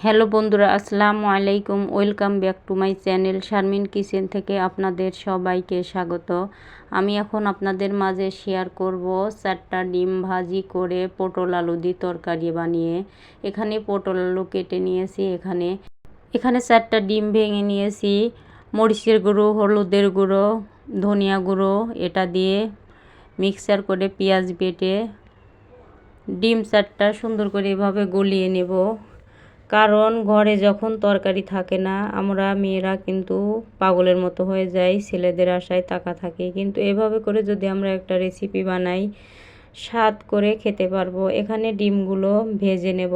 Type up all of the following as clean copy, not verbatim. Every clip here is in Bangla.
হ্যালো বন্ধুরা, আসসালামু আলাইকুম। Welcome back to my channel Sharmin kitchen থেকে আপনাদের সবাইকে স্বাগত। আমি এখন আপনাদের মাঝে শেয়ার করব 4টা ডিম ভাজি করে পটল আলু দিয়ে তরকারি বানিয়ে। এখানে পটল আলু কেটে নিয়েছি। এখানে 4টা ডিম ভেঙে নিয়েছি। মরিচের গুঁড়ো, হলুদের গুঁড়ো, ধনিয়া গুঁড়ো এটা দিয়ে মিক্সার করে পেঁয়াজ বেটে ডিম 4টা সুন্দর করে এভাবে গলিয়ে নেব। কারণ ঘরে যখন তরকারি থাকে না, আমরা মেয়েরা কিন্তু পাগলের মতো হয়ে যাই, ছেলেদের আশায় তাকা থাকে। কিন্তু এভাবে করে যদি আমরা একটা রেসিপি বানাই, স্বাদ করে খেতে পারবো। এখানে ডিমগুলো ভেজে নেব।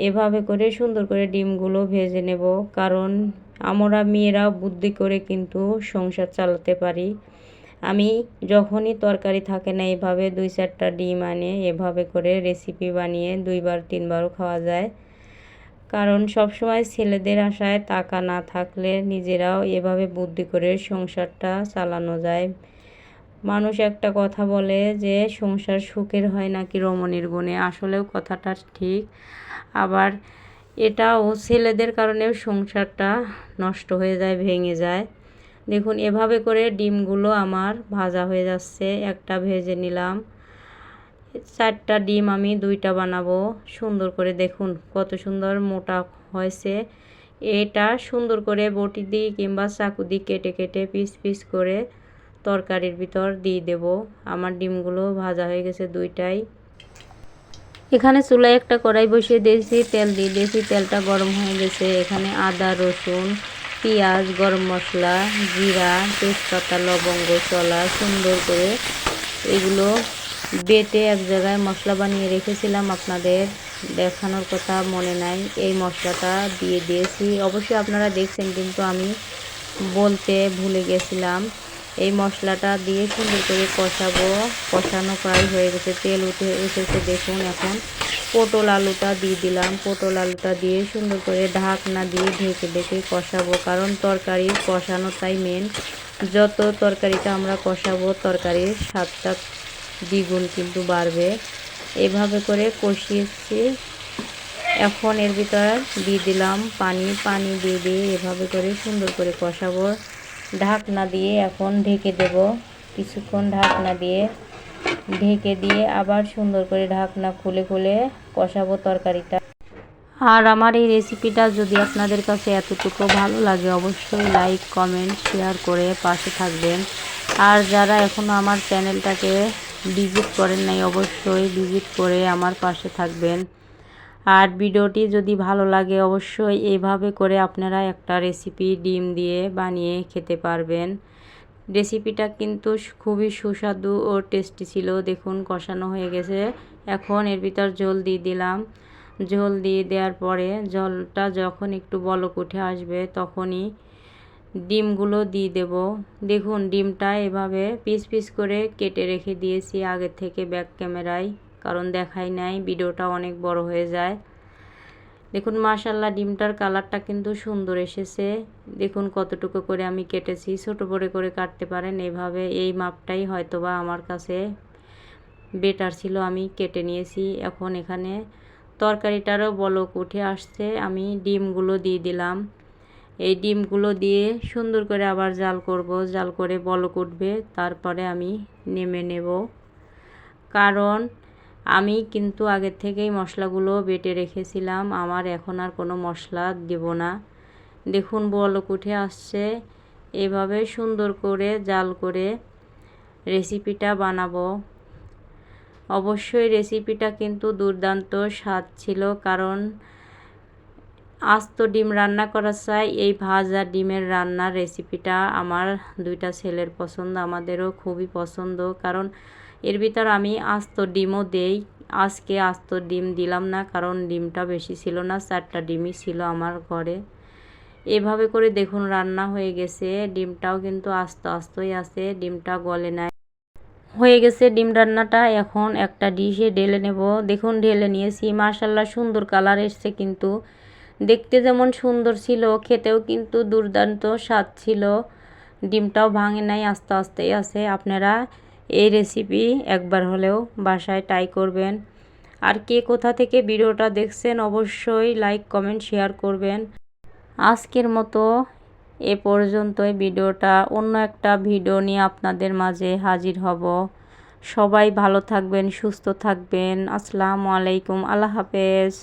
এভাবে করে সুন্দর করে ডিমগুলো ভেজে নেব, কারণ আমরা মেয়েরা বুদ্ধি করে কিন্তু সংসার চালাতে পারি। আমি যখনই তরকারি থাকে না, এভাবে 2-4টা ডিম আনে এভাবে করে রেসিপি বানিয়ে 2বার 3বারও খাওয়া যায়। কারণ সবসময় ছেলেদের আশায় টাকা না থাকলে নিজেরাও এভাবে বুদ্ধি করে সংসারটা চালানো যায়। মানুষ একটা কথা বলে যে সংসার সুখের হয় নাকি রমণীর গুণে। আসলেও কথাটা ঠিক। আবার এটাও ছেলেদের কারণেও সংসারটা নষ্ট হয়ে যায়, ভেঙে যায়। দেখুন এভাবে করে ডিমগুলো আমার ভাজা হয়ে যাচ্ছে। একটা ভেজে নিলাম। 4টা ডিম আমি 2টা বানাবো। সুন্দর করে দেখুন কত সুন্দর মোটা হয়েছে। এটা সুন্দর করে বটি দিয়ে কিংবা চাকু দিয়ে কেটে কেটে পিস পিস করে তরকারির ভিতর দিয়ে দেব। আমার ডিমগুলো ভাজা হয়ে গেছে 2টাই। এখানে চুলায় একটা কড়াই বসিয়ে দিয়েছি, তেল দিয়ে দিয়েছি। তেলটা গরম হয়ে গেছে। এখানে আদা, রসুন, পেঁয়াজ, গরম মশলা, জিরা, তেজপাতা, লবঙ্গ, চলা সুন্দর করে এগুলো বেটে এক জায়গায় মশলা বানিয়ে রেখেছিলাম, আপনাদের দেখানোর কথা মনে নাই। এই মশলাটা দিয়ে দিয়েছি। অবশ্যই আপনারা দেখছেন, কিন্তু আমি বলতে ভুলে গেছিলাম। এই মশলাটা দিয়ে সুন্দর করে কষাবো। কষানো প্রায় হয়ে গেছে, তেল উঠে এসেছে। দেখুন এখন পটল আলুটা দিয়ে দিলাম। পটল আলুটা দিয়ে সুন্দর করে ঢাকনা দিয়ে ঢেকে ঢেকে কষাবো, কারণ তরকারির কষানোটাই মেন। যত তরকারিটা আমরা কষাবো, তরকারির স্বাদটা দ্বিগুণ কিন্তু বাড়বে। এভাবে করে কষিয়েছি। এখন এর ভিতর দিয়ে দিলাম পানি দিয়ে এভাবে করে সুন্দর করে কষাবো। ঢাকনা দিয়ে এখন ঢেকে দেব। কিছুক্ষণ ঢাকনা দিয়ে ঢেকে দিয়ে আবার সুন্দর করে ঢাকনা খুলে খুলে কষাবো তরকারিটা। আর আমার এই রেসিপিটা যদি আপনাদের কাছে এতটুকু ভালো লাগে, অবশ্যই লাইক, কমেন্ট, শেয়ার করে পাশে থাকবেন। আর যারা এখনও আমার চ্যানেলটাকে ভিজিট করেন নাই, অবশ্যই ভিজিট করে আমার পাশে থাকবেন। আর ভিডিওটি যদি ভালো লাগে, অবশ্যই এইভাবে করে আপনারা একটা রেসিপি ডিম দিয়ে বানিয়ে খেতে পারবেন। রেসিপিটা কিন্তু খুবই সুস্বাদু ও টেস্টি ছিল। দেখুন কষানো হয়ে গেছে। এখন এর ভিতর ঝোল দিয়ে দিলাম। ঝোল দিয়ে দেওয়ার পরে ঝোলটা যখন একটু বলক উঠে আসবে, তখনই ডিমগুলো দিয়ে দেব। দেখুন ডিমটা এভাবে পিস পিস করে কেটে রেখে দিয়েছি আগে থেকে ব্যাক ক্যামেরায়, কারণ দেখাই নাই, ভিডিওটা অনেক বড় হয়ে যায়। দেখুন মাশাআল্লাহ ডিমটার কালারটা কিন্তু সুন্দর এসেছে। দেখুন কতটুকু করে আমি কেটেছি। ছোট বড় করে কাটতে পারেন। এভাবে এই মাপটাই হয়তোবা আমার কাছে বেটার ছিল, আমি কেটে নিয়েছি। এখন এখানে তরকারিটারও বলক উঠে আসছে। আমি ডিমগুলো দিয়ে দিলাম। এই ডিমগুলো দিয়ে সুন্দর করে আবার জাল করব। জাল করে বলক উঠবে, তারপরে আমি নেমে নেব। কারণ আমি কিন্তু আগের থেকেই মশলাগুলো বেটে রেখেছিলাম। আমার এখন আর কোনো মশলা দেব না। দেখুন বলক উঠে আসছে। এভাবে সুন্দর করে জাল করে রেসিপিটা বানাবো। অবশ্যই রেসিপিটা কিন্তু দুর্দান্ত স্বাদ ছিল, কারণ আস্ত ডিম রান্না করা চাই। এই ভাজা ডিমের রান্নার রেসিপিটা আমার 2টা ছেলের পছন্দ, আমাদেরও খুবই পছন্দ। কারণ এর ভিতর আমি আস্ত ডিমও দেই। আজকে আস্ত ডিম দিলাম না, কারণ ডিমটা বেশি ছিল না, 4টা ডিমই ছিল আমার ঘরে। এভাবে করে দেখুন রান্না হয়ে গেছে। ডিমটাও কিন্তু আস্তই আছে, ডিমটা গলে নাই। হয়ে গেছে ডিম রান্নাটা। এখন একটা ডিশে ঢেলে নেব। দেখুন ঢেলে নিয়েছি। মাশাআল্লাহ সুন্দর কালার এসছে, কিন্তু দেখতে যেমন সুন্দর ছিল, খেতেও কিন্তু দুর্দান্ত স্বাদ ছিল। ডিমটাও ভাঙে নাই, আস্তেই আছে। আপনারা এই রেসিপি একবার হলেও বাসায় ট্রাই করবেন। আর কে কোথা থেকে ভিডিওটা দেখছেন অবশ্যই লাইক কমেন্ট শেয়ার করবেন। আজকের মতো এ পর্যন্তই। ভিডিওটা অন্য একটা ভিডিও নিয়ে আপনাদের মাঝে হাজির হব। সবাই ভালো থাকবেন, সুস্থ থাকবেন। আসসালামু আলাইকুম, আল্লাহ হাফেজ।